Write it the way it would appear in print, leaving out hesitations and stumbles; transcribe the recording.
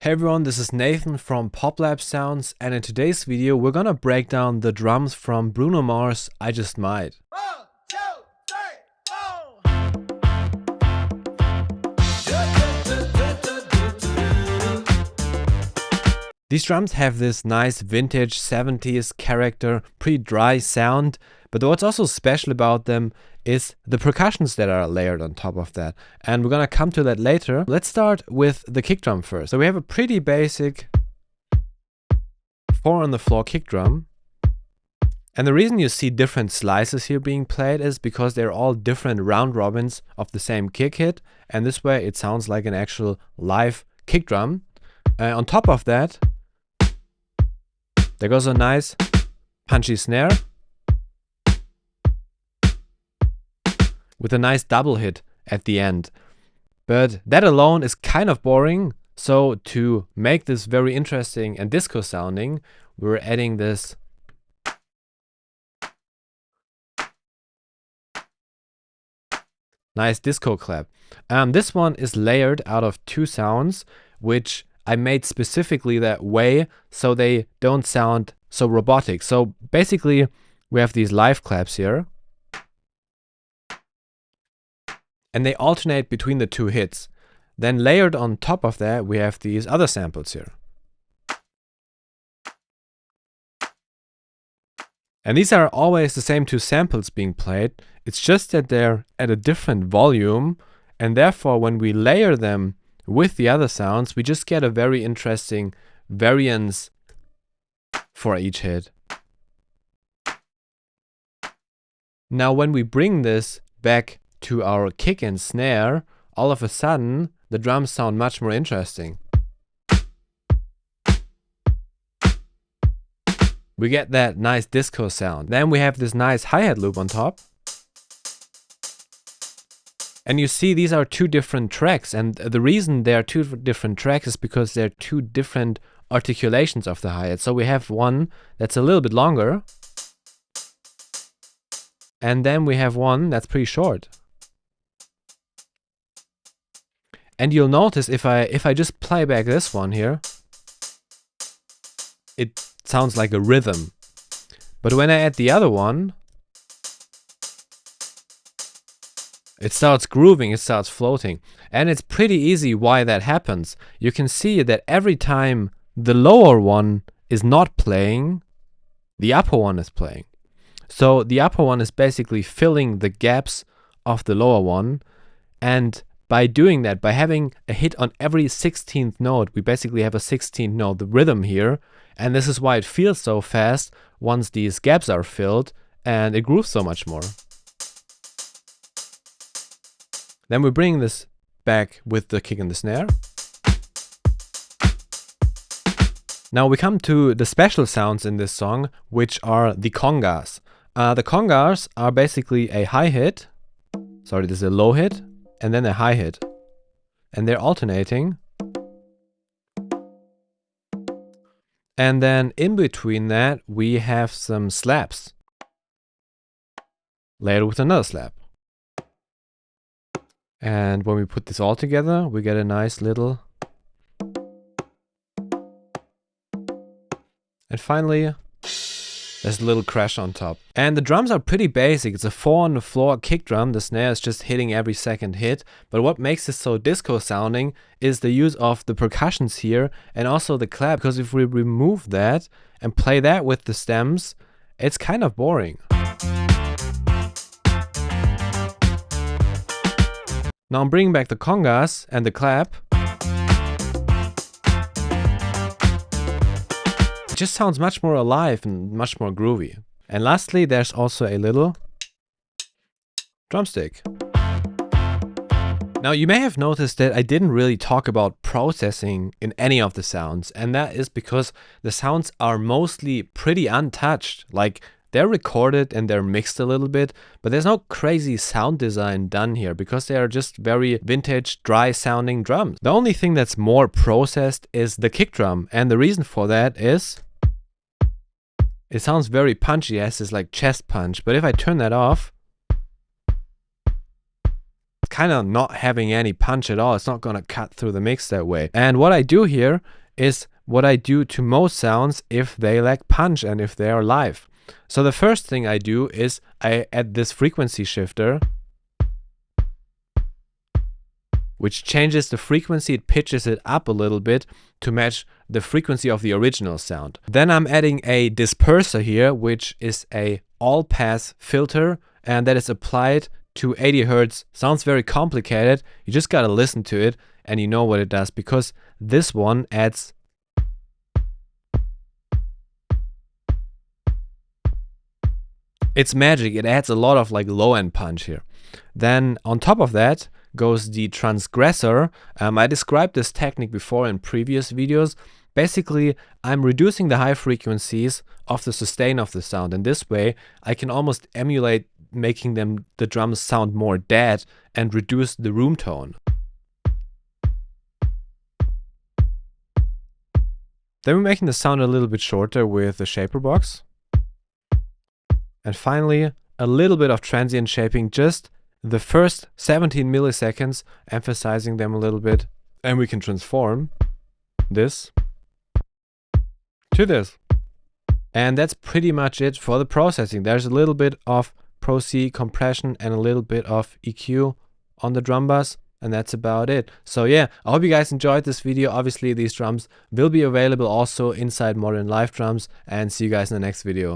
Hey everyone, this is Nathan from PopLab Sounds, and in today's video we're gonna break down the drums from Bruno Mars' I Just Might. 1, 2, 3, 4. These drums have this nice vintage 70s character, pretty dry sound, but what's also special about them is the percussions that are layered on top of that. And we're gonna come to that later. Let's start with the kick drum first. So we have a pretty basic 4 on the floor kick drum. And the reason you see different slices here being played is because they're all different round robins of the same kick hit. And this way it sounds like an actual live kick drum. On top of that, there goes a nice punchy snare with a nice double hit at the end. But that alone is kind of boring. So to make this very interesting and disco sounding, we're adding this nice disco clap. This one is layered out of 2 sounds, which I made specifically that way so they don't sound so robotic. So basically we have these live claps here, and they alternate between the 2 hits. Then layered on top of that we have these other samples here. And these are always the same 2 samples being played. It's just that they're at a different volume, and therefore when we layer them with the other sounds, we just get a very interesting variance for each hit. Now when we bring this back to our kick and snare, all of a sudden the drums sound much more interesting. We get that nice disco sound. Then we have this nice hi-hat loop on top. And you see these are 2 different tracks, and the reason they are 2 different tracks is because they're 2 different articulations of the hi-hat. So we have one that's a little bit longer, and then we have one that's pretty short. And you'll notice if I just play back this one here, it sounds like a rhythm. But when I add the other one, it starts grooving, it starts floating. And it's pretty easy why that happens. You can see that every time the lower one is not playing, the upper one is playing. So the upper one is basically filling the gaps of the lower one. And by doing that, by having a hit on every 16th note, we basically have a 16th note rhythm here. And this is why it feels so fast once these gaps are filled, and it grooves so much more. Then we bring this back with the kick and the snare. Now we come to the special sounds in this song, which are the congas. The congas are basically a high hit, sorry, this is a low hit, and then a high hit. And they're alternating. And then in between that, we have some slaps, layered with another slap. And when we put this all together, we get a nice little. And finally, there's a little crash on top. And the drums are pretty basic. It's a 4 on the floor kick drum. The snare is just hitting every second hit. But what makes this so disco sounding is the use of the percussions here and also the clap. Because if we remove that and play that with the stems, it's kind of boring. Now I'm bringing back the congas and the clap. It just sounds much more alive and much more groovy. And lastly, there's also a little drumstick. Now you may have noticed that I didn't really talk about processing in any of the sounds, and that is because the sounds are mostly pretty untouched. Like, they're recorded and they're mixed a little bit, but there's no crazy sound design done here because they are just very vintage, dry sounding drums. The only thing that's more processed is the kick drum, and the reason for that is it sounds very punchy, as this like chest punch, but if I turn that off, it's kind of not having any punch at all. It's not going to cut through the mix that way. And what I do here is what I do to most sounds if they lack punch and if they are live. So the first thing I do is I add this frequency shifter, which changes the frequency. It pitches it up a little bit to match the frequency of the original sound. Then I'm adding a disperser here, which is a all-pass filter, and that is applied to 80 Hertz. Sounds very complicated. You just gotta listen to it and you know what it does, because this one adds it's magic. It adds a lot of like low-end punch here. Then on top of that goes the transgressor. I described this technique before in previous videos. Basically, I'm reducing the high frequencies of the sustain of the sound, and this way I can almost emulate making the drums sound more dead and reduce the room tone. Then we're making the sound a little bit shorter with the shaper box. And finally, a little bit of transient shaping, just the first 17 milliseconds, emphasizing them a little bit. And we can transform this to this. And that's pretty much it for the processing. There's a little bit of Pro C compression and a little bit of EQ on the drum bus, and that's about it. So yeah, I hope you guys enjoyed this video. Obviously, these drums will be available also inside Modern Live Drums, and see you guys in the next video.